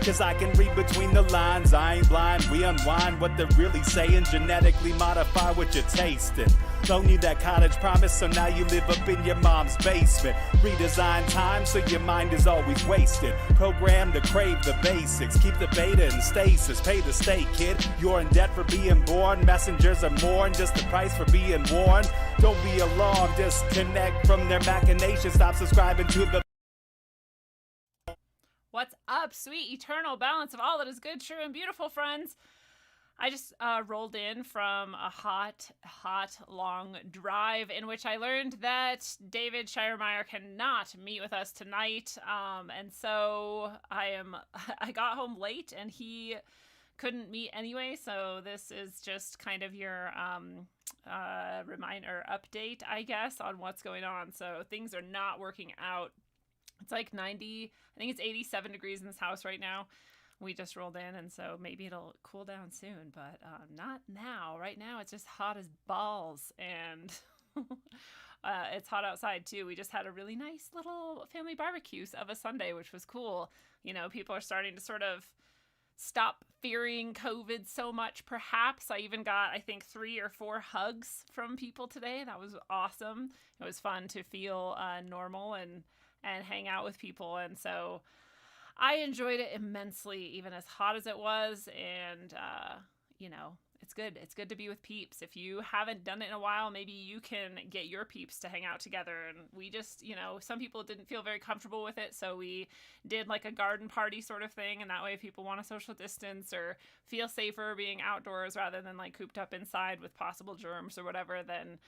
Cause I can read between the lines, I ain't blind. We unwind what they're really saying, genetically modify what you're tasting. Loan you that college promise, so now you live up in your mom's basement. Redesign time so your mind is always wasted. Programmed to crave the basics, keep the beta in stasis. Pay the state, kid, you're in debt for being born. Messengers are more than just the price for being warned. Don't be alarmed, disconnect from their machinations. Stop subscribing to the... What's up, sweet eternal balance of all that is good, true, and beautiful, friends? I just rolled in from a hot, long drive in which I learned that David Shiremeyer cannot meet with us tonight. And so I got home late and he couldn't meet anyway. So this is just kind of your reminder update, I guess, on what's going on. So things are not working out. It's like 90, I think it's 87 degrees in this house right now. We just rolled in, and so maybe it'll cool down soon, but not now. Right now, it's just hot as balls, and it's hot outside, too. We just had a really nice little family barbecue of a Sunday, which was cool. You know, people are starting to sort of stop fearing COVID so much, perhaps. I even got, I think, 3 or 4 hugs from people today. That was awesome. It was fun to feel normal and hang out with people, and so I enjoyed it immensely, even as hot as it was, and you know, it's good. It's good to be with peeps. If you haven't done it in a while, maybe you can get your peeps to hang out together. And we just, you know, some people didn't feel very comfortable with it, so we did like a garden party sort of thing, and that way if people want to social distance or feel safer being outdoors rather than like cooped up inside with possible germs or whatever, then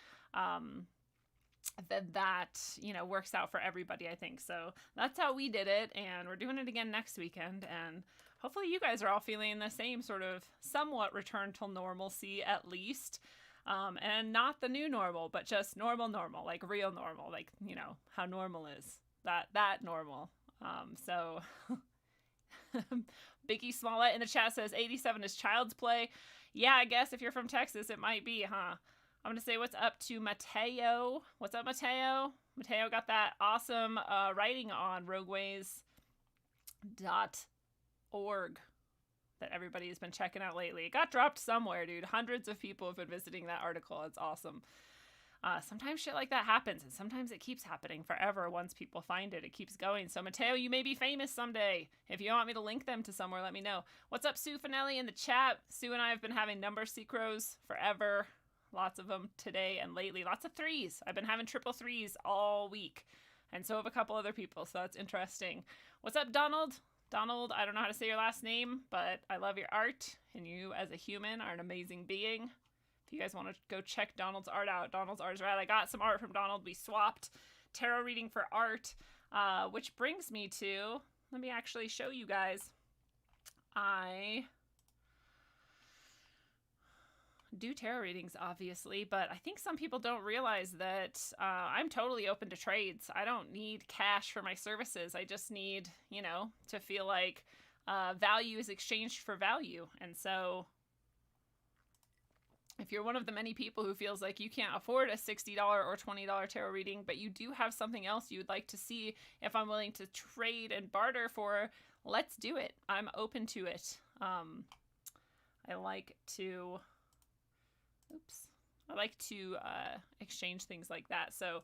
that, you know, works out for everybody, I think. So that's how we did it, and we're doing it again next weekend, and hopefully you guys are all feeling the same sort of somewhat return to normalcy at least, and not the new normal, but just normal, like real normal, like, you know, how normal is, that normal. So Biggie Smollett in the chat says 87 is child's play. Yeah, I guess if you're from Texas, it might be, huh? I'm going to say what's up to Mateo. What's up, Mateo? Mateo got that awesome writing on rogueways.org that everybody has been checking out lately. It got dropped somewhere, dude. Hundreds of people have been visiting that article. It's awesome. Sometimes shit like that happens, and sometimes it keeps happening forever. Once people find it, it keeps going. So, Mateo, you may be famous someday. If you want me to link them to somewhere, let me know. What's up, Sue Finelli in the chat? Sue and I have been having number synchros forever. Lots of them today and lately. Lots of threes. I've been having triple threes all week. And so have a couple other people, so that's interesting. What's up, Donald? Donald, I don't know how to say your last name, but I love your art, and you as a human are an amazing being. If you guys want to go check Donald's art out, Donald's art is rad. I got some art from Donald. We swapped tarot reading for art, which brings me to, let me actually show you guys. I do tarot readings, obviously, but I think some people don't realize that I'm totally open to trades. I don't need cash for my services. I just need, you know, to feel like value is exchanged for value. And so if you're one of the many people who feels like you can't afford a $60 or $20 tarot reading, but you do have something else you would like to see if I'm willing to trade and barter for, let's do it. I'm open to it. I like to exchange things like that. So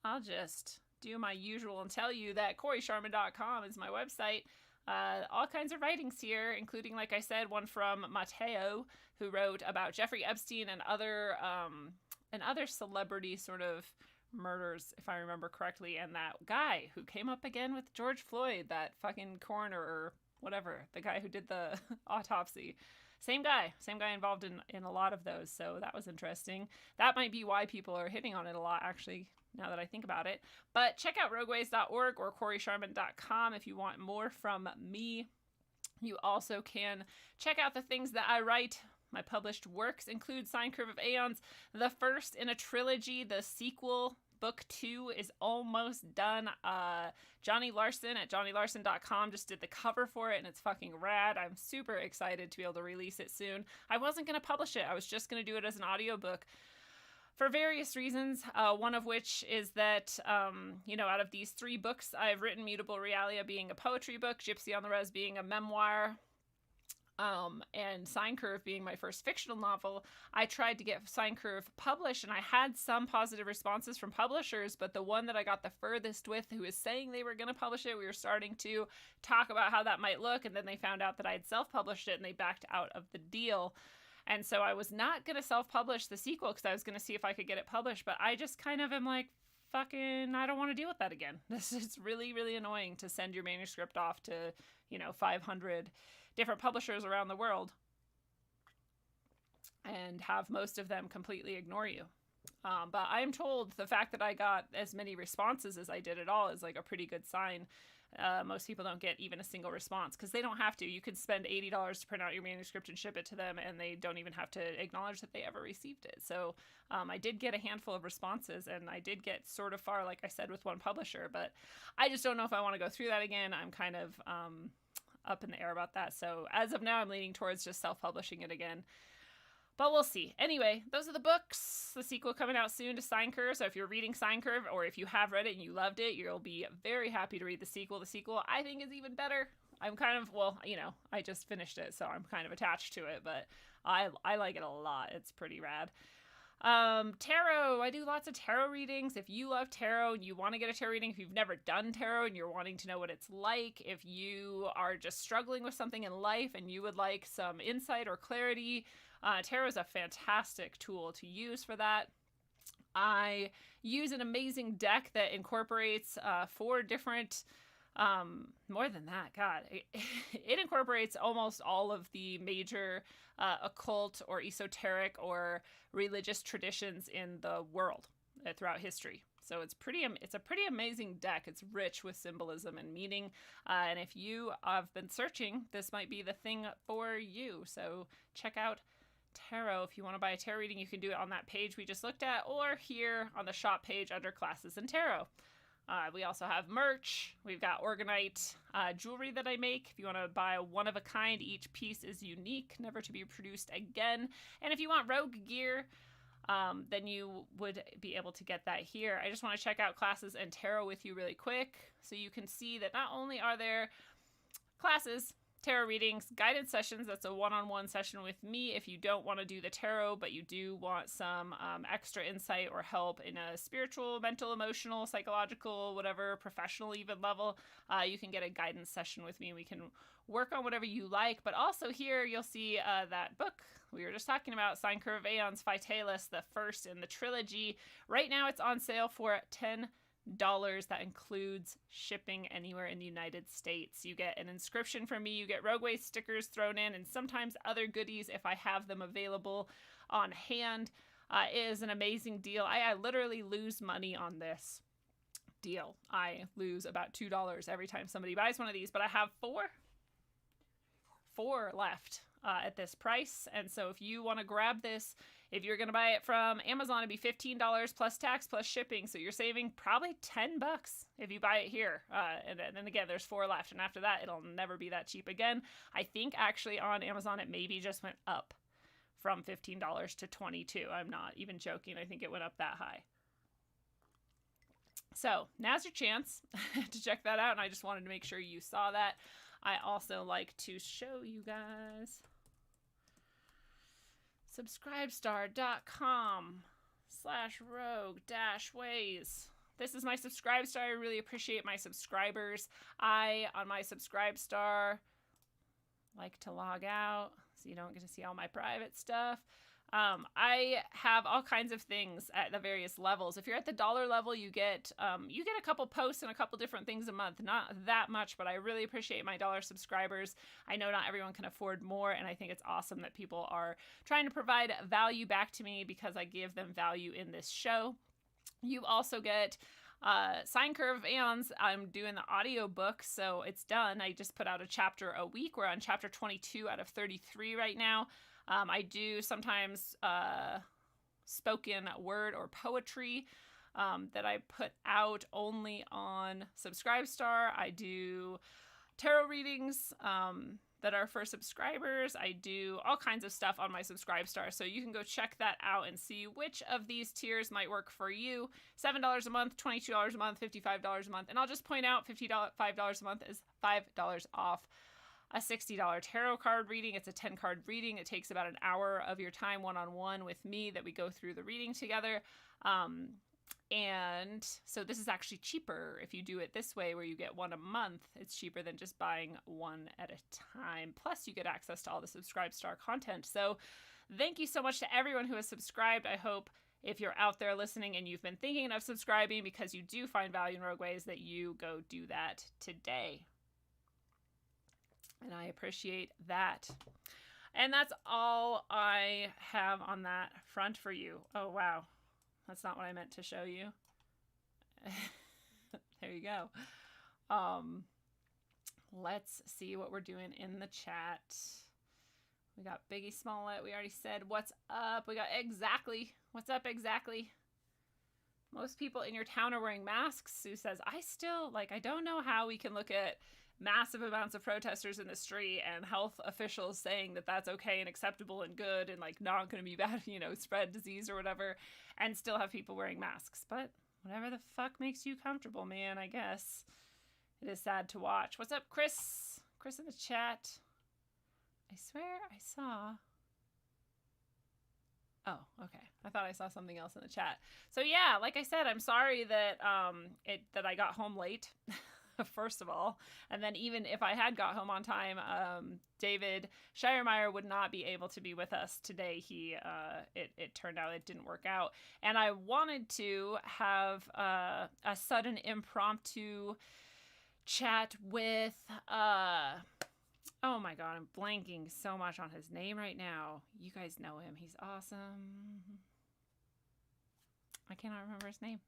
I'll just do my usual and tell you that CoreySharman.com is my website. All kinds of writings here, including, like I said, one from Mateo, who wrote about Jeffrey Epstein and other celebrity sort of murders, if I remember correctly, and that guy who came up again with George Floyd, that fucking coroner or whatever, the guy who did the autopsy. Same guy involved in a lot of those, so that was interesting. That might be why people are hitting on it a lot, actually, now that I think about it. But check out rogueways.org or CoreySharman.com if you want more from me. You also can check out the things that I write. My published works include Sine Curve of Aeons, the first in a trilogy. The sequel, Book 2, is almost done. Johnny Larson at johnnylarson.com just did the cover for it, and it's fucking rad. I'm super excited to be able to release it soon. I wasn't going to publish it. I was just going to do it as an audiobook. for various reasons, one of which is that, out of these 3 books I've written, Mutable Realia being a poetry book, Gypsy on the Res being a memoir, and Sine Curve being my first fictional novel, I tried to get Sine Curve published, and I had some positive responses from publishers, but the one that I got the furthest with, who was saying they were going to publish it, we were starting to talk about how that might look, and then they found out that I had self-published it, and they backed out of the deal. And so I was not going to self-publish the sequel because I was going to see if I could get it published, but I just kind of am like, fucking, I don't want to deal with that again. This is really, really annoying to send your manuscript off to, 500 different publishers around the world and have most of them completely ignore you. But I'm told the fact that I got as many responses as I did at all is like a pretty good sign. Most people don't get even a single response because they don't have to. You could spend $80 to print out your manuscript and ship it to them, and they don't even have to acknowledge that they ever received it. So I did get a handful of responses, and I did get sort of far, like I said, with one publisher, but I just don't know if I want to go through that again. I'm kind of up in the air about that. So as of now, I'm leaning towards just self-publishing it again. But we'll see. Anyway, those are the books. The sequel coming out soon to Sine Curve. So if you're reading Sine Curve, or if you have read it and you loved it, you'll be very happy to read the sequel. The sequel, I think, is even better. I'm kind of, I just finished it, so I'm kind of attached to it. But I like it a lot. It's pretty rad. Tarot. I do lots of tarot readings. If you love tarot and you want to get a tarot reading, if you've never done tarot and you're wanting to know what it's like, if you are just struggling with something in life and you would like some insight or clarity, tarot is a fantastic tool to use for that. I use an amazing deck that incorporates 4 different, more than that, God, it incorporates almost all of the major occult or esoteric or religious traditions in the world throughout history. So it's a pretty amazing deck. It's rich with symbolism and meaning. And if you have been searching, this might be the thing for you. So check out tarot. If you want to buy a tarot reading, you can do it on that page we just looked at, or here on the shop page under classes in tarot. We also have merch. We've got Orgonite jewelry that I make. If you want to buy one of a kind, each piece is unique, never to be produced again. And if you want rogue gear, then you would be able to get that here. I just want to check out classes and tarot with you really quick so you can see that not only are there classes, tarot readings, guided sessions. That's a one-on-one session with me if you don't want to do the tarot, but you do want some extra insight or help in a spiritual, mental, emotional, psychological, whatever, professional even level. You can get a guidance session with me. We can work on whatever you like. But also here you'll see that book we were just talking about, Sine Curve Aeons Vitalis, the first in the trilogy. Right now it's on sale for $10. That includes shipping anywhere in the United States. You get an inscription from me, you get Rogueway stickers thrown in, and sometimes other goodies if I have them available on hand. It is an amazing deal. I literally lose money on this deal. I lose about $2 every time somebody buys one of these, but I have four left at this price. And so if you want to grab this, if you're going to buy it from Amazon, it'd be $15 plus tax plus shipping. So you're saving probably $10 if you buy it here. And then again, there's 4 left. And after that, it'll never be that cheap again. I think actually on Amazon, it maybe just went up from $15 to $22. I'm not even joking. I think it went up that high. So now's your chance to check that out. And I just wanted to make sure you saw that. I also like to show you guys subscribestar.com/rogue-ways. This is my Subscribestar. I really appreciate my subscribers. On my Subscribestar, like to log out so you don't get to see all my private stuff. I have all kinds of things at the various levels. If you're at the $1 level, you get a couple posts and a couple different things a month. Not that much, but I really appreciate my $1 subscribers. I know not everyone can afford more, and I think it's awesome that people are trying to provide value back to me because I give them value in this show. You also get Sine Curve Aeons. I'm doing the audiobook, so it's done. I just put out a chapter a week. We're on chapter 22 out of 33 right now. I do sometimes spoken word or poetry that I put out only on Subscribestar. I do tarot readings that are for subscribers. I do all kinds of stuff on my Subscribestar, so you can go check that out and see which of these tiers might work for you. $7 a month, $22 a month, $55 a month, and I'll just point out $5 a month is $5 off a $60 tarot card reading. It's a 10-card reading. It takes about an hour of your time one-on-one with me that we go through the reading together. And so this is actually cheaper if you do it this way, where you get one a month. It's cheaper than just buying one at a time. Plus, you get access to all the Subscribestar content. So thank you so much to everyone who has subscribed. I hope if you're out there listening and you've been thinking of subscribing because you do find value in Rogue Ways, that you go do that today. And I appreciate that. And that's all I have on that front for you. Oh, wow. That's not what I meant to show you. There you go. Let's see what we're doing in the chat. We got Biggie Smollett. We already said what's up. We got Exactly. What's up, Exactly? Most people in your town are wearing masks. Sue says, I don't know how we can look at massive amounts of protesters in the street and health officials saying that that's okay and acceptable and good and like not going to be bad, spread disease or whatever, and still have people wearing masks. But whatever the fuck makes you comfortable, man, I guess. It is sad to watch. What's up, Chris? Chris in the chat. I swear I saw... Oh, okay. I thought I saw something else in the chat. So yeah, like I said, I'm sorry that that I got home late. First of all, and then even if I had got home on time, David Shiremeyer would not be able to be with us today. It turned out it didn't work out, and I wanted to have a sudden impromptu chat with oh my god, I'm blanking so much on his name right now. You guys know him. He's awesome. I cannot remember his name.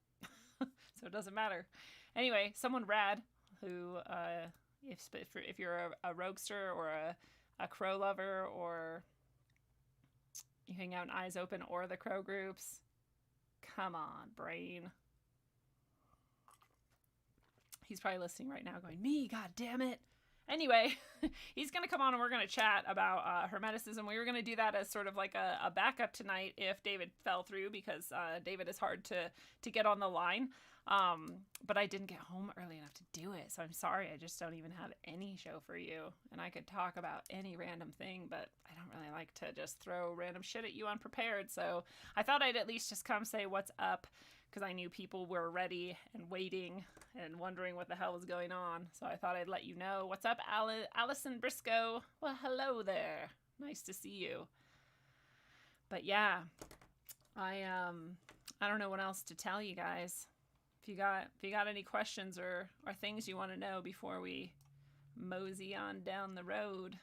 So it doesn't matter. Anyway, someone rad who, if you're a roguester or a crow lover, or you hang out in Eyes Open or the crow groups, come on, brain. He's probably listening right now going, me, god damn it. Anyway, he's going to come on and we're going to chat about Hermeticism. We were going to do that as sort of like a backup tonight if David fell through, because David is hard to get on the line. But I didn't get home early enough to do it. So I'm sorry. I just don't even have any show for you. And I could talk about any random thing, but I don't really like to just throw random shit at you unprepared. So I thought I'd at least just come say what's up, because I knew people were ready and waiting and wondering what the hell was going on. So I thought I'd let you know. What's up, Allison Briscoe? Well, hello there. Nice to see you. But yeah, I don't know what else to tell you guys. If you got any questions or things you want to know before we mosey on down the road,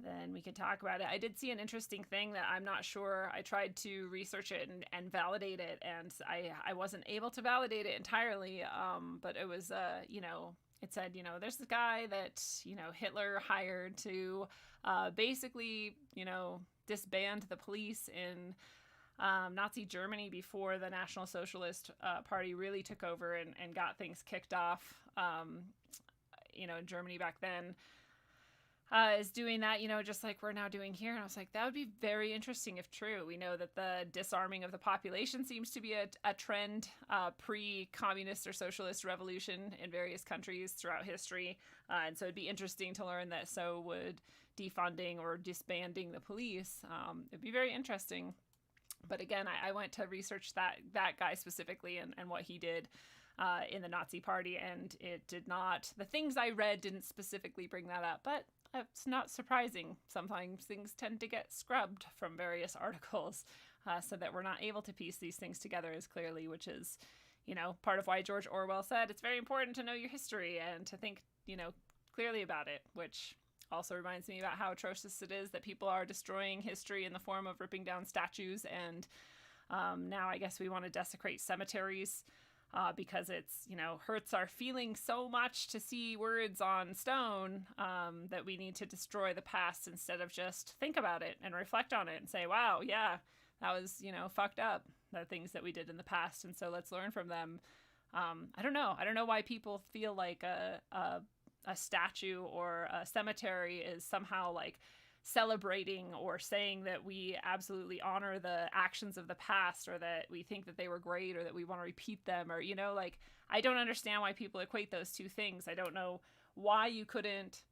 then we could talk about it. I did see an interesting thing that I'm not sure. I tried to research it and validate it, and I wasn't able to validate it entirely. But it was, it said, there's this guy that, Hitler hired to basically, disband the police in Nazi Germany before the National Socialist Party really took over and got things kicked off. In Germany back then. Is doing that, just like we're now doing here. And I was like, that would be very interesting if true. We know that the disarming of the population seems to be a trend pre-communist or socialist revolution in various countries throughout history. And so it'd be interesting to learn that so would defunding or disbanding the police. It'd be very interesting. But again, I went to research that guy specifically and what he did in the Nazi Party, and it did not, the things I read didn't specifically bring that up, but it's not surprising. Sometimes things tend to get scrubbed from various articles so that we're not able to piece these things together as clearly, which is, part of why George Orwell said it's very important to know your history and to think, clearly about it, which also reminds me about how atrocious it is that people are destroying history in the form of ripping down statues. And now I guess we want to desecrate cemeteries because it's, hurts our feelings so much to see words on stone that we need to destroy the past instead of just think about it and reflect on it and say, wow, yeah, that was, fucked up, the things that we did in the past. And so let's learn from them. I don't know. I don't know why people feel like a statue or a cemetery is somehow like celebrating or saying that we absolutely honor the actions of the past, or that we think that they were great, or that we want to repeat them, or, you know, like, I don't understand why people equate those two things. I don't know why you couldn't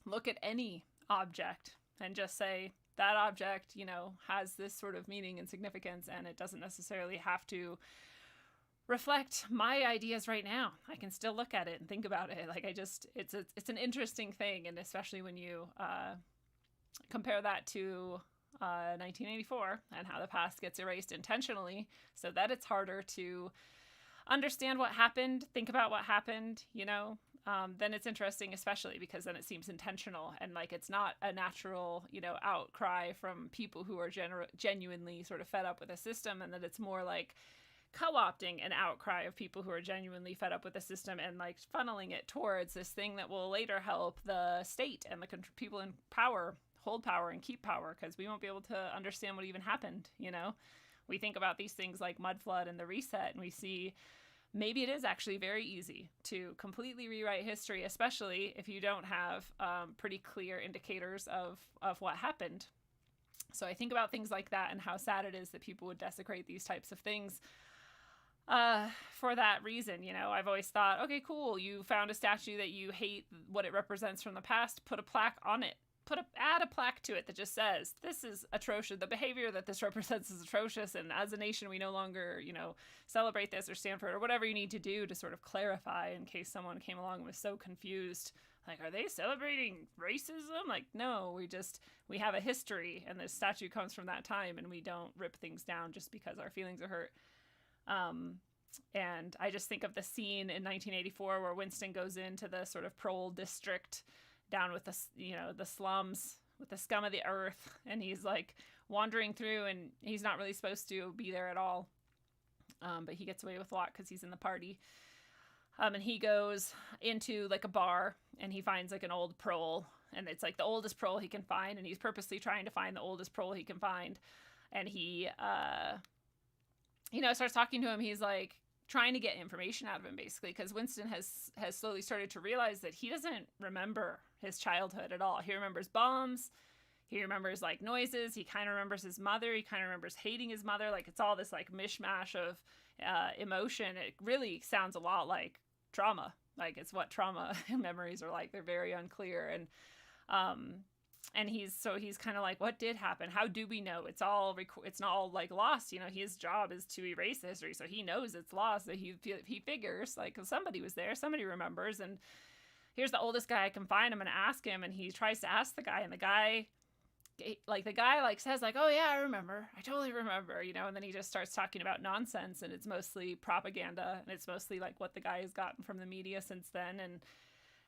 look at any object and just say that object, you know, has this sort of meaning and significance, and it doesn't necessarily have to reflect my ideas right now. I can still look at it and think about it. Like, it's an interesting thing, and especially when you compare that to 1984 and how the past gets erased intentionally so that it's harder to understand what happened, think about what happened, you know, then it's interesting, especially because then it seems intentional, and like it's not a natural, you know, outcry from people who are genuinely sort of fed up with the system, and that it's more like co-opting an outcry of people who are genuinely fed up with the system and like funneling it towards this thing that will later help the state and the people in power hold power and keep power, because we won't be able to understand what even happened, you know. We think about these things like mud flood and the reset, and we see maybe it is actually very easy to completely rewrite history, especially if you don't have pretty clear indicators of what happened. So I think about things like that and how sad it is that people would desecrate these types of things for that reason. You know, I've always thought, okay, cool, you found a statue that you hate what it represents from the past, put a plaque on it. Add a plaque to it that just says, this is atrocious, the behavior that this represents is atrocious, and as a nation we no longer, you know, celebrate this or stand for it, or whatever you need to do to sort of clarify in case someone came along and was so confused, like, are they celebrating racism? Like, no, we have a history, and this statue comes from that time, and we don't rip things down just because our feelings are hurt. And I just think of the scene in 1984 where Winston goes into the sort of parole district down with the, you know, the slums with the scum of the earth, and he's like wandering through, and he's not really supposed to be there at all, but he gets away with a lot because he's in the party, and he goes into like a bar, and he finds like an old parole, and it's like the oldest parole he can find, and he's purposely trying to find the oldest parole he can find, and he you know, starts talking to him. He's like trying to get information out of him, basically, because Winston has slowly started to realize that he doesn't remember his childhood at all. He remembers bombs. He remembers like noises. He kind of remembers his mother. He kind of remembers hating his mother. Like, it's all this like mishmash of emotion. It really sounds a lot like trauma. Like, it's what trauma memories are like. They're very unclear. And he's kind of like, what did happen? How do we know? It's not all like lost. You know, his job is to erase the history, so he knows it's lost. So he figures like, somebody was there, somebody remembers, and here's the oldest guy I can find. I'm gonna ask him, and he tries to ask the guy, and the guy says like, oh yeah, I remember, I totally remember, you know, and then he just starts talking about nonsense, and it's mostly propaganda, and it's mostly like what the guy has gotten from the media since then,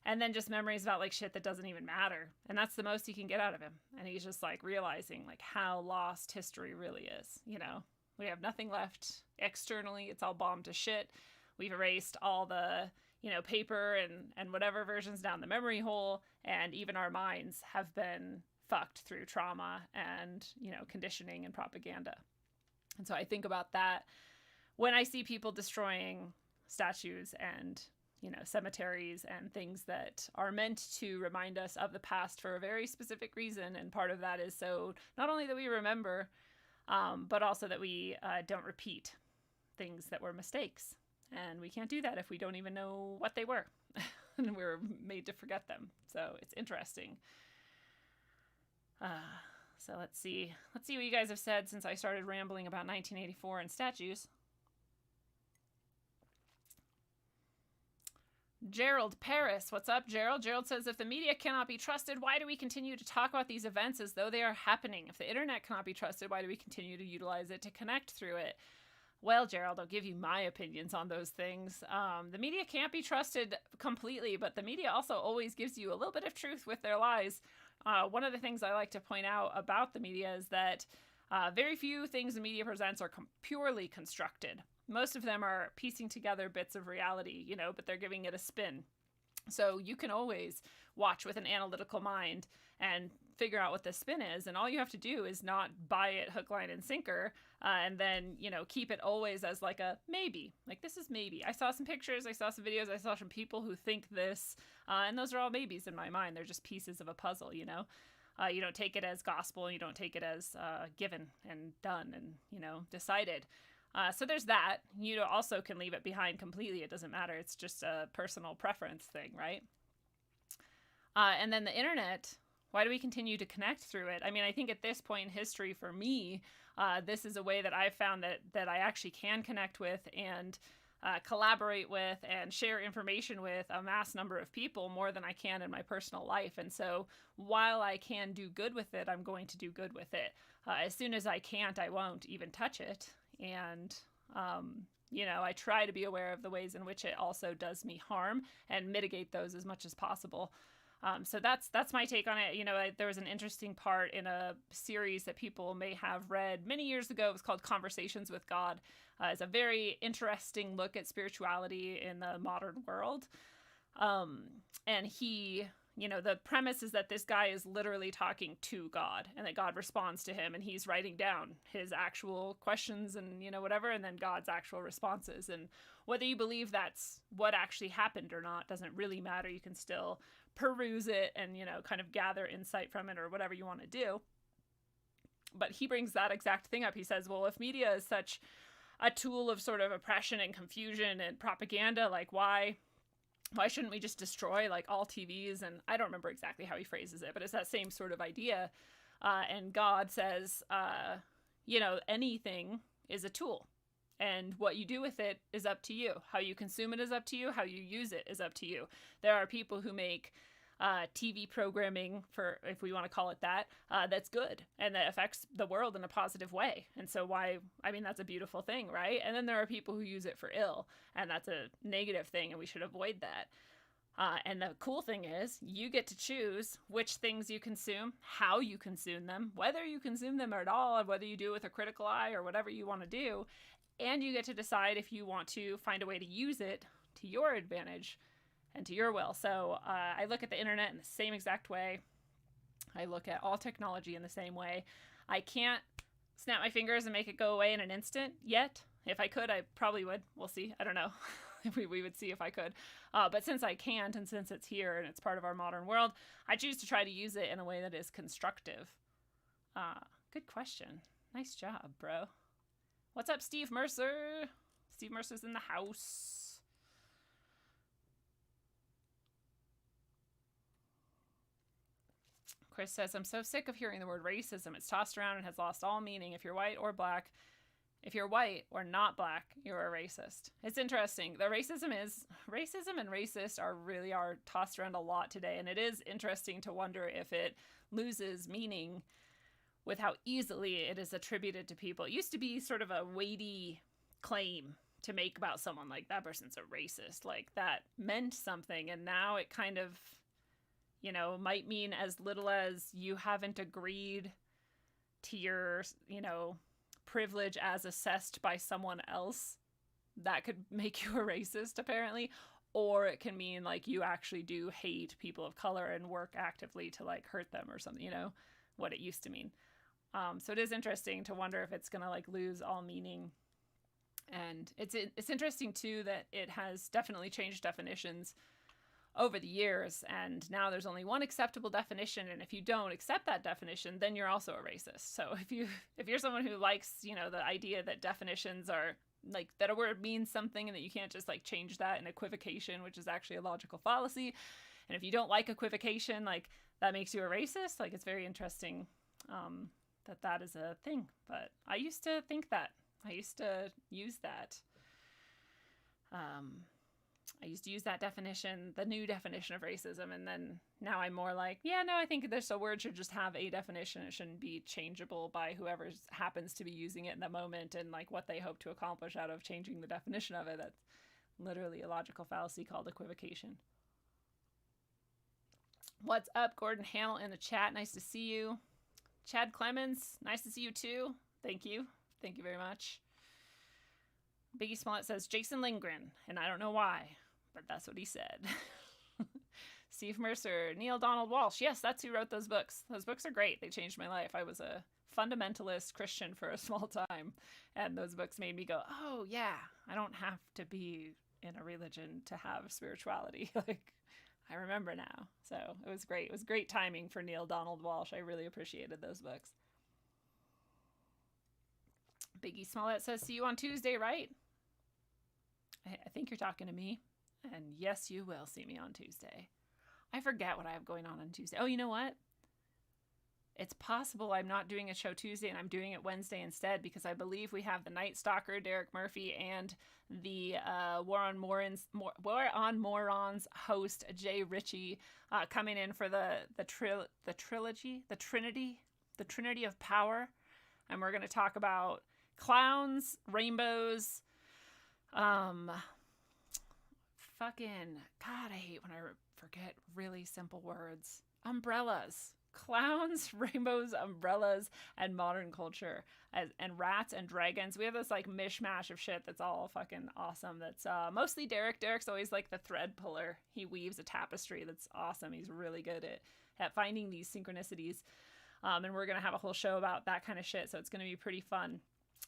and then just memories about like shit that doesn't even matter. And that's the most he can get out of him. And he's just like realizing like how lost history really is. You know, we have nothing left externally. It's all bombed to shit. We've erased all the, you know, paper and whatever versions down the memory hole. And even our minds have been fucked through trauma and, you know, conditioning and propaganda. And so I think about that when I see people destroying statues and, you know, cemeteries and things that are meant to remind us of the past for a very specific reason. And part of that is so not only that we remember, but also that we don't repeat things that were mistakes. And we can't do that if we don't even know what they were. And we're made to forget them. So it's interesting. So let's see what you guys have said since I started rambling about 1984 and statues. Gerald Paris, what's up, Gerald? Gerald says, if the media cannot be trusted, why do we continue to talk about these events as though they are happening? If the internet cannot be trusted, why do we continue to utilize it to connect through it? Well, Gerald, I'll give you my opinions on those things. The media can't be trusted completely, but the media also always gives you a little bit of truth with their lies. One of the things I like to point out about the media is that very few things the media presents are purely constructed. Most of them are piecing together bits of reality, you know, but they're giving it a spin. So you can always watch with an analytical mind and figure out what the spin is, and all you have to do is not buy it hook, line, and sinker, and then, you know, keep it always as like a maybe. Like, this is maybe. I saw some pictures, I saw some videos, I saw some people who think this, and those are all maybes in my mind. They're just pieces of a puzzle, you know? You don't take it as gospel, you don't take it as given and done and, you know, decided. So there's that. You also can leave it behind completely. It doesn't matter. It's just a personal preference thing, right? And then the internet, why do we continue to connect through it? I mean, I think at this point in history for me, this is a way that I've found that I actually can connect with and collaborate with and share information with a mass number of people more than I can in my personal life. And so while I can do good with it, I'm going to do good with it. As soon as I can't, I won't even touch it. And, you know, I try to be aware of the ways in which it also does me harm and mitigate those as much as possible. So that's my take on it. You know, there was an interesting part in a series that people may have read many years ago. It was called Conversations with God. It's a very interesting look at spirituality in the modern world. And he, you know, the premise is that this guy is literally talking to God and that God responds to him, and he's writing down his actual questions and, you know, whatever, and then God's actual responses. And whether you believe that's what actually happened or not doesn't really matter. You can still peruse it and, you know, kind of gather insight from it or whatever you want to do. But he brings that exact thing up. He says, well, if media is such a tool of sort of oppression and confusion and propaganda, like why shouldn't we just destroy like all TVs? And I don't remember exactly how he phrases it, but it's that same sort of idea. And God says, you know, anything is a tool. And what you do with it is up to you. How you consume it is up to you. How you use it is up to you. There are people who make TV programming, for, if we want to call it that, that's good and that affects the world in a positive way. And so that's a beautiful thing, right? And then there are people who use it for ill, and that's a negative thing, and we should avoid that. And the cool thing is you get to choose which things you consume, how you consume them, whether you consume them at all, whether you do it with a critical eye or whatever you want to do. And you get to decide if you want to find a way to use it to your advantage and to your will. So I look at the internet in the same exact way. I look at all technology in the same way. I can't snap my fingers and make it go away in an instant yet. If I could, I probably would. We'll see. I don't know. we would see if I could. But since I can't, and since it's here and it's part of our modern world, I choose to try to use it in a way that is constructive. Good question. Nice job, bro. What's up, Steve Mercer? Steve Mercer's in the house. Chris says, I'm so sick of hearing the word racism. It's tossed around and has lost all meaning. If you're white or black, if you're white or not black, you're a racist. It's interesting. Racism and racist are tossed around a lot today. And it is interesting to wonder if it loses meaning with how easily it is attributed to people. It used to be sort of a weighty claim to make about someone, like that person's a racist, like that meant something. And now it kind of, you know, might mean as little as you haven't agreed to your, you know, privilege as assessed by someone else. That could make you a racist, apparently. Or it can mean like you actually do hate people of color and work actively to like hurt them or something, you know, what it used to mean. So it is interesting to wonder if it's going to like lose all meaning. And it's interesting too that it has definitely changed definitions over the years, and now there's only one acceptable definition, and if you don't accept that definition, then you're also a racist. So if you're someone who likes, you know, the idea that definitions are like that a word means something and that you can't just like change that in equivocation, which is actually a logical fallacy, and if you don't like equivocation, like that makes you a racist, like it's very interesting that is a thing. But I used to think that. I used to use that. I used to use that definition, the new definition of racism, and then now I'm more like, yeah, no, I think a word should just have a definition. It shouldn't be changeable by whoever happens to be using it in the moment and like what they hope to accomplish out of changing the definition of it. That's literally a logical fallacy called equivocation. What's up, Gordon Hamill in the chat? Nice to see you. Chad Clemens, nice to see you too. Thank you. Thank you very much. Biggie Smollett says Jason Lindgren, and I don't know why, but that's what he said. Steve Mercer, Neil Donald Walsh. Yes, that's who wrote those books. Those books are great. They changed my life. I was a fundamentalist Christian for a small time, and those books made me go, oh yeah, I don't have to be in a religion to have spirituality. Like, I remember now. So it was great. It was great timing for Neil Donald Walsh. I really appreciated those books. Biggie Smollett says, see you on Tuesday, right? I think you're talking to me. And yes, you will see me on Tuesday. I forget what I have going on Tuesday. Oh, you know what? It's possible I'm not doing a show Tuesday and I'm doing it Wednesday instead, because I believe we have the Night Stalker, Derek Murphy, and the War on Morons host, Jay Ritchie, coming in for the Trinity of Power. And we're going to talk about clowns, rainbows, fucking, God, I hate when I forget really simple words. Umbrellas. Clowns, rainbows, umbrellas, and modern culture, and rats and dragons. We have this like mishmash of shit that's all fucking awesome. That's mostly Derek. Derek's always like the thread puller. He weaves a tapestry that's awesome. He's really good at finding these synchronicities. And we're gonna have a whole show about that kind of shit, so it's gonna be pretty fun.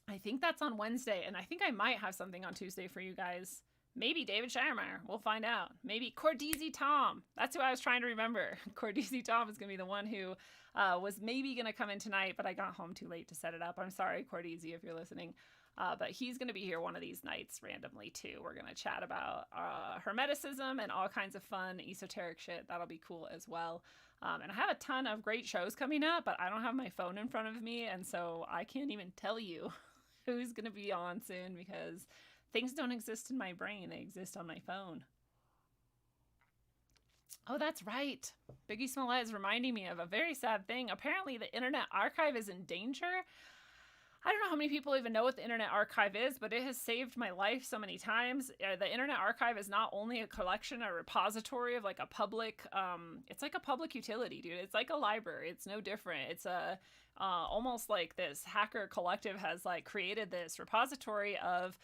I think that's on Wednesday, and I think I might have something on Tuesday for you guys. Maybe David Shiremeyer. We'll find out. Maybe Cordeezy Tom. That's who I was trying to remember. Cordeezy Tom is going to be the one who was maybe going to come in tonight, but I got home too late to set it up. I'm sorry, Cordeezy, if you're listening. But he's going to be here one of these nights randomly, too. We're going to chat about Hermeticism and all kinds of fun esoteric shit. That'll be cool as well. And I have a ton of great shows coming up, but I don't have my phone in front of me, and so I can't even tell you who's going to be on soon, because things don't exist in my brain. They exist on my phone. Oh, that's right. Biggie Smollett is reminding me of a very sad thing. Apparently, the Internet Archive is in danger. I don't know how many people even know what the Internet Archive is, but it has saved my life so many times. The Internet Archive is not only a collection, a repository of like a public, it's like a public utility, dude. It's like a library. It's no different. It's a almost like this hacker collective has like created this repository of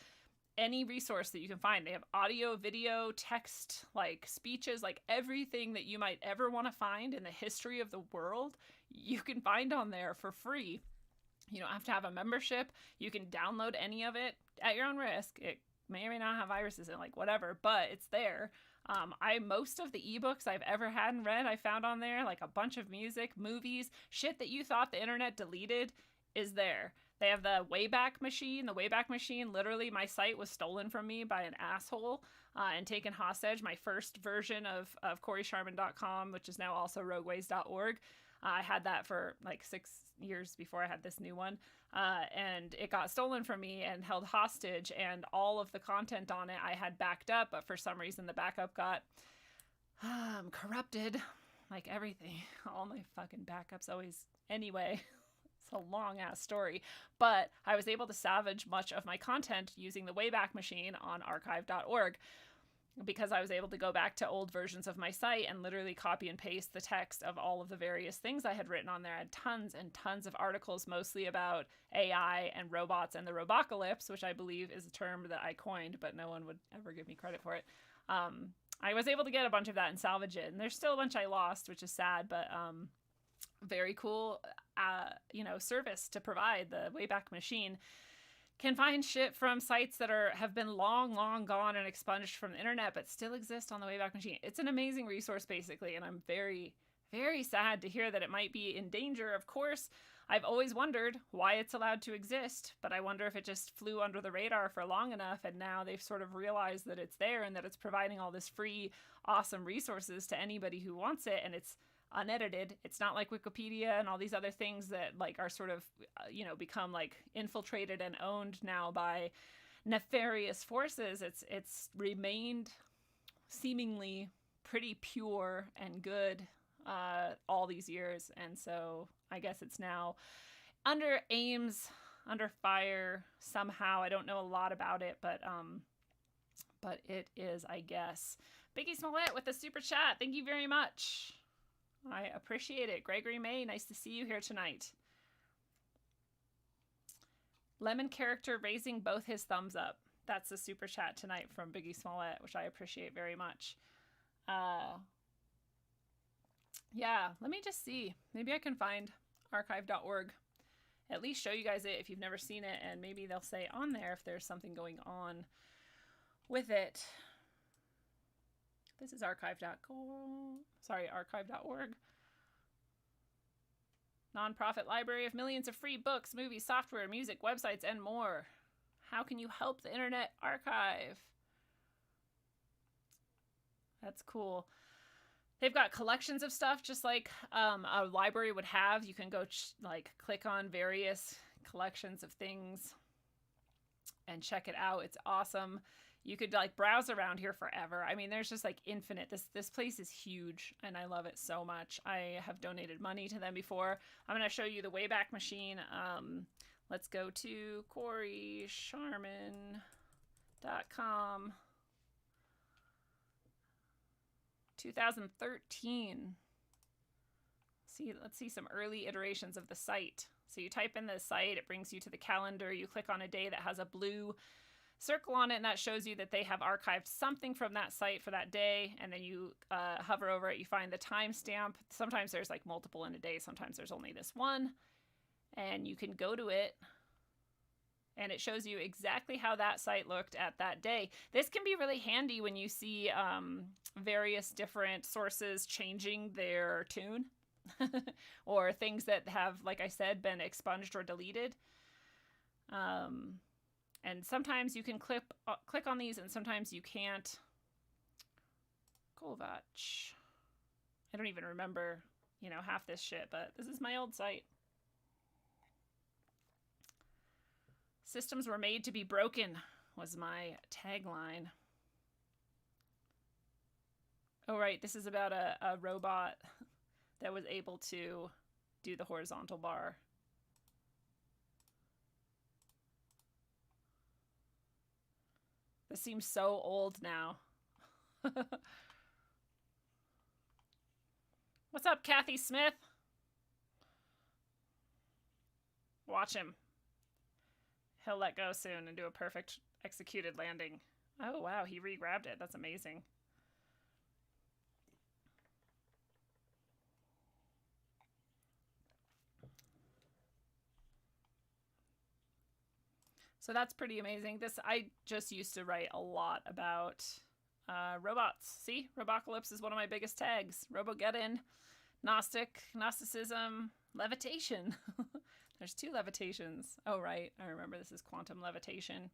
any resource that you can find. They have audio, video, text, like speeches, like everything that you might ever want to find in the history of the world, you can find on there for free. You don't have to have a membership. You can download any of it at your own risk. It may or may not have viruses in, like whatever, but it's there. Most of the ebooks I've ever had and read, I found on there, like a bunch of music, movies, shit that you thought the internet deleted is there. They have the Wayback Machine. The Wayback Machine, literally, my site was stolen from me by an asshole and taken hostage. My first version of CoreySharman.com, which is now also rogueways.org. I had that for like 6 years before I had this new one. And it got stolen from me and held hostage. And all of the content on it I had backed up, but for some reason the backup got corrupted. Like everything. All my fucking backups always. Anyway. A long ass story, but I was able to salvage much of my content using the Wayback Machine on archive.org, because I was able to go back to old versions of my site and literally copy and paste the text of all of the various things I had written on there. I had tons and tons of articles, mostly about AI and robots and the robocalypse, which I believe is a term that I coined, but no one would ever give me credit for it. I was able to get a bunch of that and salvage it, and there's still a bunch I lost, which is sad, but very cool service to provide. The Wayback Machine can find shit from sites that have been long gone and expunged from the internet, but still exist on the Wayback Machine. It's an amazing resource, basically, and I'm very, very sad to hear that it might be in danger. Of course, I've always wondered why it's allowed to exist, but I wonder if it just flew under the radar for long enough, and now they've sort of realized that it's there and that it's providing all this free, awesome resources to anybody who wants it, and it's unedited. It's not like Wikipedia and all these other things that like are sort of become like infiltrated and owned now by nefarious forces. It's remained seemingly pretty pure and good all these years, and so I guess it's now under fire somehow. I don't know a lot about it, but it is, I guess. Biggie Smollett with the super chat. Thank you very much. I appreciate it. Gregory May, nice to see you here tonight. Lemon character raising both his thumbs up. That's the super chat tonight from Biggie Smollett, which I appreciate very much. Yeah, let me just see. Maybe I can find archive.org. At least show you guys it if you've never seen it, and maybe they'll say on there if there's something going on with it. This is archive.org. Nonprofit library of millions of free books, movies, software, music, websites, and more. How can you help the Internet Archive? That's cool. They've got collections of stuff just like a library would have. You can go click on various collections of things and check it out. It's awesome. You could like browse around here forever. I mean, there's just like infinite. This place is huge and I love it so much. I have donated money to them before. I'm going to show you the Wayback Machine. Let's go to CoreySharman.com. 2013. Let's see some early iterations of the site. So you type in the site, it brings you to the calendar. You click on a day that has a blue circle on it, and that shows you that they have archived something from that site for that day. And then you hover over it, you find the timestamp. Sometimes there's like multiple in a day, sometimes there's only this one. And you can go to it, and it shows you exactly how that site looked at that day. This can be really handy when you see various different sources changing their tune or things that have, like I said, been expunged or deleted. And sometimes you can click on these and sometimes you can't. Kovac. I don't even remember, half this shit, but this is my old site. Systems were made to be broken was my tagline. Oh, right. This is about a robot that was able to do the horizontal bar. This seems so old now. What's up, Kathy Smith? Watch him. He'll let go soon and do a perfect executed landing. Oh, wow. He re-grabbed it. That's amazing. So that's pretty amazing. I just used to write a lot about robots. See? Robocalypse is one of my biggest tags. Robogeddon, Gnosticism, levitation. There's 2 levitations. Oh, right. I remember this is quantum levitation.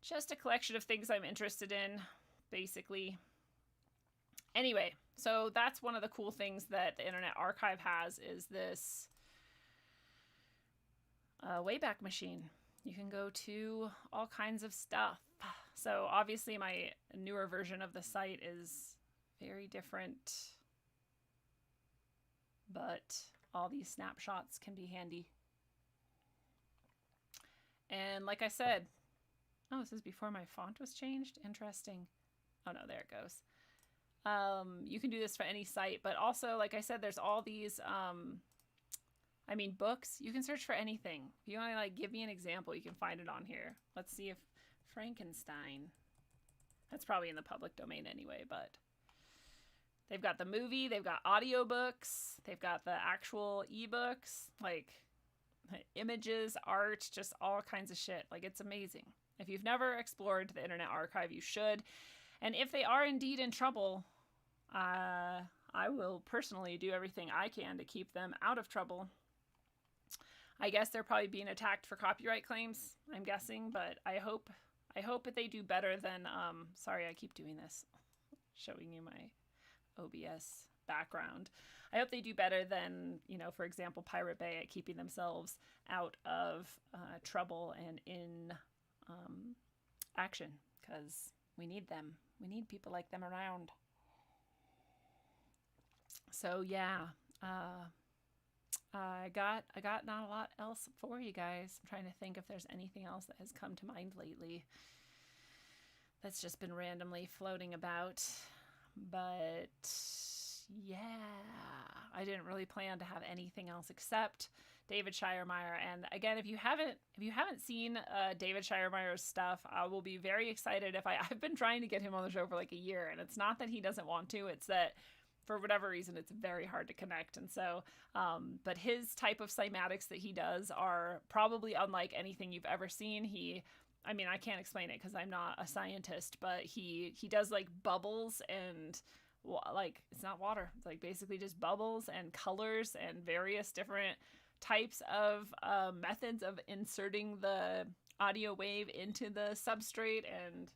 Just a collection of things I'm interested in, basically. Anyway, so that's one of the cool things that the Internet Archive has is this Wayback Machine. You can go to all kinds of stuff. So obviously my newer version of the site is very different, but all these snapshots can be handy. And like I said, oh, this is before my font was changed. Interesting. Oh no, there it goes. You can do this for any site, but also, like I said, there's all these, books. You can search for anything. If you want to give me an example, you can find it on here. Let's see if Frankenstein, that's probably in the public domain anyway, but they've got the movie, they've got audiobooks, they've got the actual ebooks, like images, art, just all kinds of shit. It's amazing. If you've never explored the Internet Archive, you should. And if they are indeed in trouble, I will personally do everything I can to keep them out of trouble. I guess they're probably being attacked for copyright claims, I'm guessing, but I hope that they do better than, sorry, I keep doing this, showing you my OBS background. I hope they do better than, for example, Pirate Bay at keeping themselves out of trouble and in action, because we need them. We need people like them around. So yeah, I got not a lot else for you guys. I'm trying to think if there's anything else that has come to mind lately that's just been randomly floating about. But yeah, I didn't really plan to have anything else except David Shiremeyer. And again, if you haven't seen David Shiremeyer's stuff, I will be very excited. I've been trying to get him on the show for like a year, and it's not that he doesn't want to, it's that for whatever reason, it's very hard to connect. And so, but his type of cymatics that he does are probably unlike anything you've ever seen. I mean, I can't explain it because I'm not a scientist, but he does like bubbles and like, it's not water. It's like basically just bubbles and colors and various different types of methods of inserting the audio wave into the substrate, and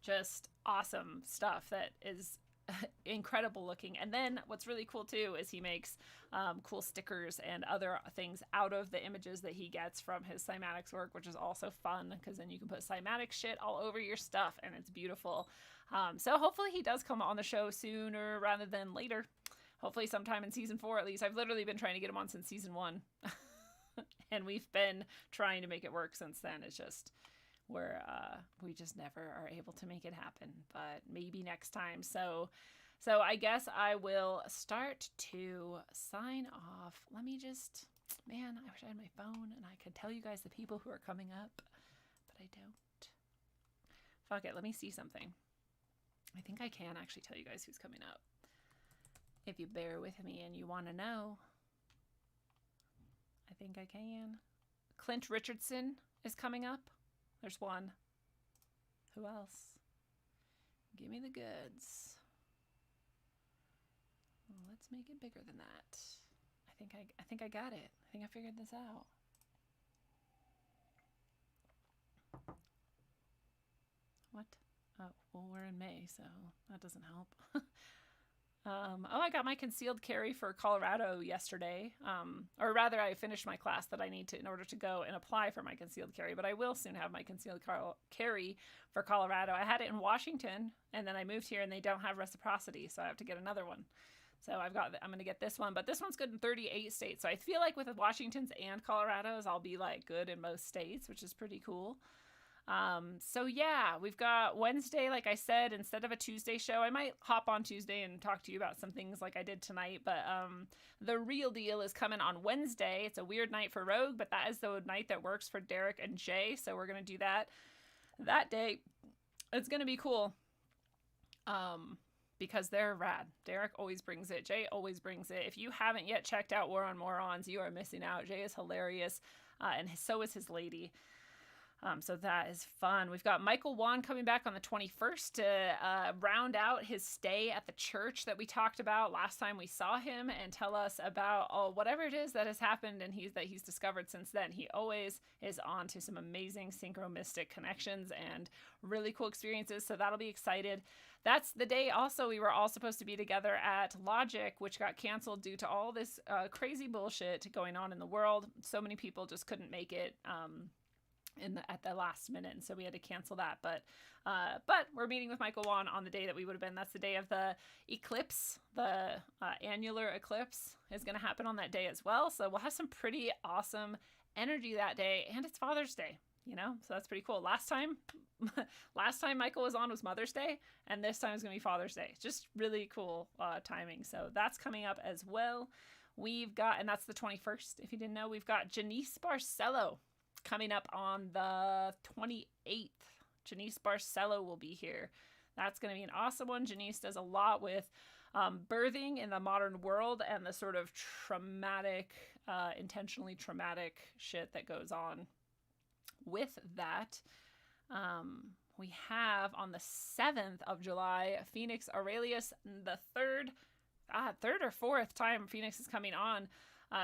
just awesome stuff that is incredible looking. And then what's really cool too is he makes cool stickers and other things out of the images that he gets from his cymatics work, which is also fun because then you can put cymatic shit all over your stuff and it's beautiful. So hopefully he does come on the show sooner rather than later. Hopefully sometime in season 4 at least. I've literally been trying to get him on since season 1 and we've been trying to make it work since then. It's just we just never are able to make it happen, but maybe next time. So I guess I will start to sign off. Let me just, man, I wish I had my phone and I could tell you guys the people who are coming up, but I don't. Fuck it, let me see something. I think I can actually tell you guys who's coming up. If you bear with me and you want to know, I think I can. Clint Richardson is coming up. There's one. Who else? Give me the goods. Well, let's make it bigger than that. I think I got it. I think I figured this out. What? Oh, well, we're in May, so that doesn't help. I got my concealed carry for Colorado yesterday. Or rather, I finished my class that I need to in order to go and apply for my concealed carry, but I will soon have my concealed carry for Colorado. I had it in Washington, and then I moved here, and they don't have reciprocity, so I have to get another one. So I'm going to get this one, but this one's good in 38 states. So I feel like with Washington's and Colorado's, I'll be like good in most states, which is pretty cool. So yeah, we've got Wednesday, like I said, instead of a Tuesday show. I might hop on Tuesday and talk to you about some things like I did tonight, but the real deal is coming on Wednesday. It's a weird night for Rogue, but that is the night that works for Derek and Jay, so we're gonna do that day. It's gonna be cool because they're rad. Derek always brings it. Jay always brings it. If you haven't yet checked out War on Morons, you are missing out. Jay is hilarious, and so is his lady. So that is fun. We've got Michael Wan coming back on the 21st to round out his stay at the church that we talked about last time we saw him and tell us about whatever it is that has happened and he's discovered since then. He always is on to some amazing synchro-mystic connections and really cool experiences, so that'll be excited. That's the day also we were all supposed to be together at Logic, which got canceled due to all this crazy bullshit going on in the world. So many people just couldn't make it at the last minute, and so we had to cancel that. But we're meeting with Michael Wan on the day that we would have been. That's the day of the eclipse. The annular eclipse is going to happen on that day as well. So we'll have some pretty awesome energy that day, and it's Father's Day, so that's pretty cool. Last time Michael was on was Mother's Day, and this time is going to be Father's Day. Just really cool timing. So that's coming up as well. We've got, and that's the 21st. If you didn't know, we've got Janice Barcelo coming up on the 28th. Janice Barcelo will be here. That's going to be an awesome one. Janice does a lot with birthing in the modern world and the sort of traumatic, intentionally traumatic shit that goes on with that. We have on the 7th of July, Phoenix Aurelius, the third or fourth time Phoenix is coming on.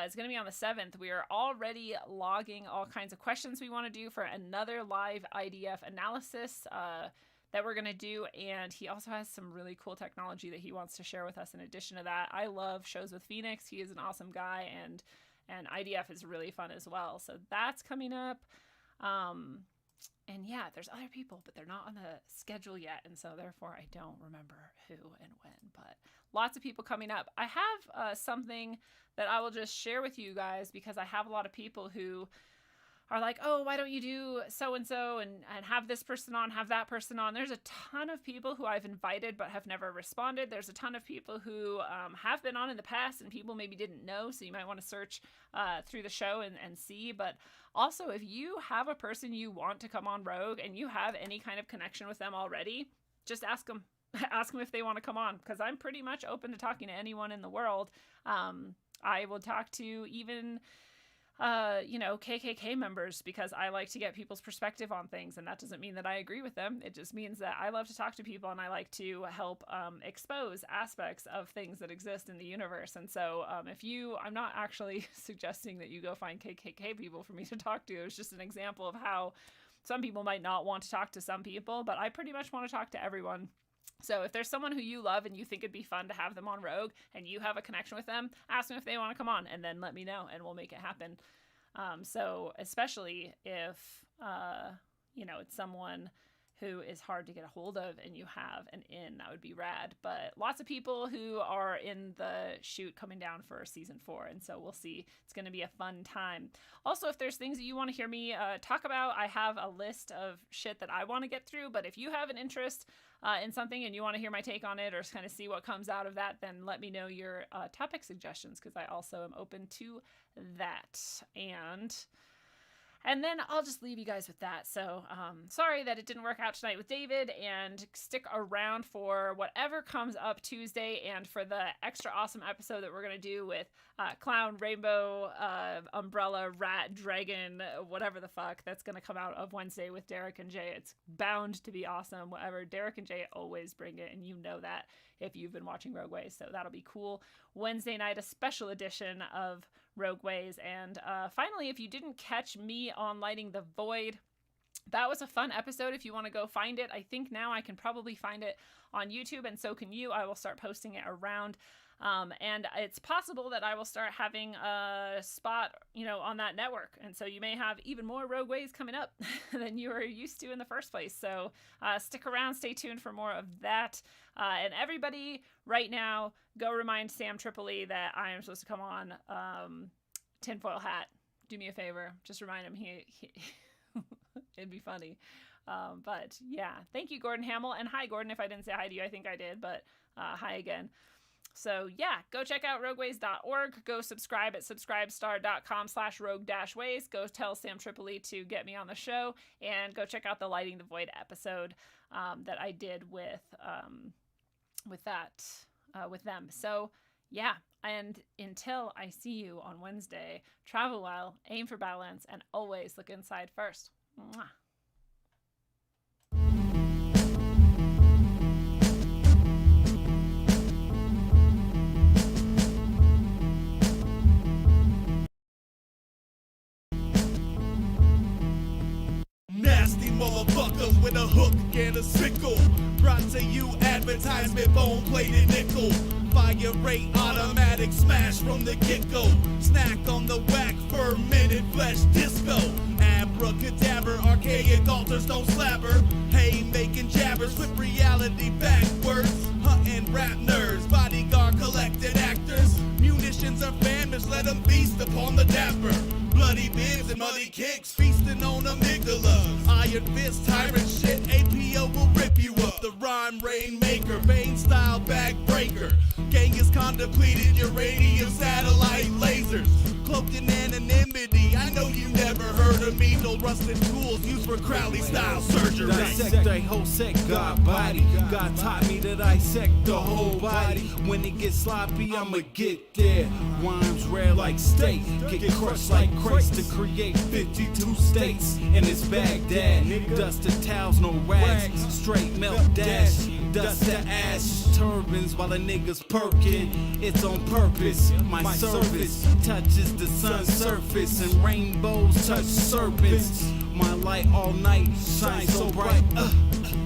It's going to be on the 7th. We are already logging all kinds of questions we want to do for another live IDF analysis that we're going to do. And he also has some really cool technology that he wants to share with us in addition to that. I love shows with Phoenix. He is an awesome guy, and IDF is really fun as well. So that's coming up. And yeah, there's other people, but they're not on the schedule yet. And so therefore I don't remember who and when, but lots of people coming up. I have something that I will just share with you guys because I have a lot of people who are like, oh, why don't you do so-and-so and have this person on, have that person on. There's a ton of people who I've invited but have never responded. There's a ton of people who have been on in the past and people maybe didn't know, so you might want to search through the show and see. But also, if you have a person you want to come on Rogue and you have any kind of connection with them already, just ask them. ask them if they want to come on, because I'm pretty much open to talking to anyone in the world. I will talk to even KKK members, because I like to get people's perspective on things, and that doesn't mean that I agree with them. It just means that I love to talk to people, and I like to help expose aspects of things that exist in the universe. And so I'm not actually suggesting that you go find KKK people for me to talk to. It's just an example of how some people might not want to talk to some people, but I pretty much want to talk to everyone. So if there's someone who you love and you think it'd be fun to have them on Rogue and you have a connection with them, ask them if they want to come on, and then let me know and we'll make it happen. So especially if, it's someone who is hard to get a hold of and you have an in, that would be rad. But lots of people who are in the shoot coming down for season 4. And so we'll see. It's going to be a fun time. Also, if there's things that you want to hear me talk about, I have a list of shit that I want to get through. But if you have an interest in something and you want to hear my take on it or kind of see what comes out of that, then let me know your topic suggestions, because I also am open to that. And then I'll just leave you guys with that. So sorry that it didn't work out tonight with David, and stick around for whatever comes up Tuesday and for the extra awesome episode that we're going to do with Clown, Rainbow, Umbrella, Rat, Dragon, whatever the fuck, that's going to come out of Wednesday with Derek and Jay. It's bound to be awesome. Whatever, Derek and Jay always bring it, and you know that if you've been watching Rogue Ways. So that'll be cool. Wednesday night, a special edition of Rogue Ways. And finally, if you didn't catch me on Lighting the Void, that was a fun episode. If you want to go find it, I think now I can probably find it on YouTube, and so can you. I will start posting it around. And it's possible that I will start having a spot, on that network. And so you may have even more Rogue Ways coming up than you were used to in the first place. So stick around, stay tuned for more of that. And everybody right now, go remind Sam Tripoli that I am supposed to come on Tinfoil Hat. Do me a favor. Just remind him he it'd be funny. But yeah, thank you, Gordon Hamill. And hi, Gordon, if I didn't say hi to you, I think I did, but hi again. So yeah, go check out rogueways.org. Go subscribe at subscribestar.com/rogue-ways. Go tell Sam Tripoli to get me on the show, and go check out the Lighting the Void episode that I did with them. So yeah, and until I see you on Wednesday, travel well, aim for balance, and always look inside first. Mwah. Nasty motherfuckers with a hook and a sickle. Brought to you advertisement, bone plated nickel. Fire rate automatic smash from the get-go. Snack on the whack, fermented flesh disco. Abracadabra, archaic altars don't slabber. Hey, making jabbers with reality backwards. Hunting rap nerds, bodyguard collected actors. Munitions are famished, let them feast upon the dapper. Bloody bibs and muddy kicks, feasting on amygdala. Iron fist, tyrant shit, APO will rip you up. The rhyme rainmaker, vein style backbreaker. Genghis-Khan depleted uranium satellite lasers. Cloaked in anonymity, I know you never heard of me. No rusted tools used for Crowley style surgery. Dissect a whole set, God body. God taught me to dissect the whole body. When it gets sloppy, I'ma get there. Rhymes rare like steak, get crushed like crates to create 52 states. And it's Baghdad, dusted towels, no rags. Straight milk dash, dust to ash. Turbans while the niggas perkin'. It's on purpose, my service touches the sun's surface, and rainbows touch serpents. My light all night shines so bright.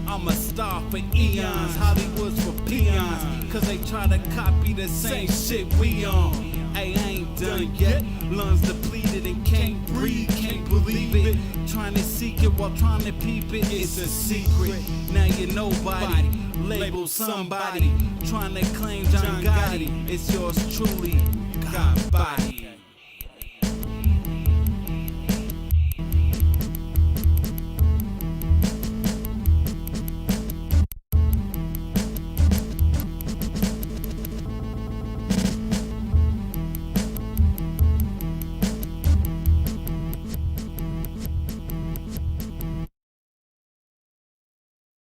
I'm a star for eons, Hollywood's for peons, cause they try to copy the same shit we on. Hey, I ain't done yet, lungs depleted and can't breathe, can't believe it. Trying to seek it while trying to peep it, it's a secret. Now you're nobody, label somebody, trying to claim John Gotti. It's yours truly, God body.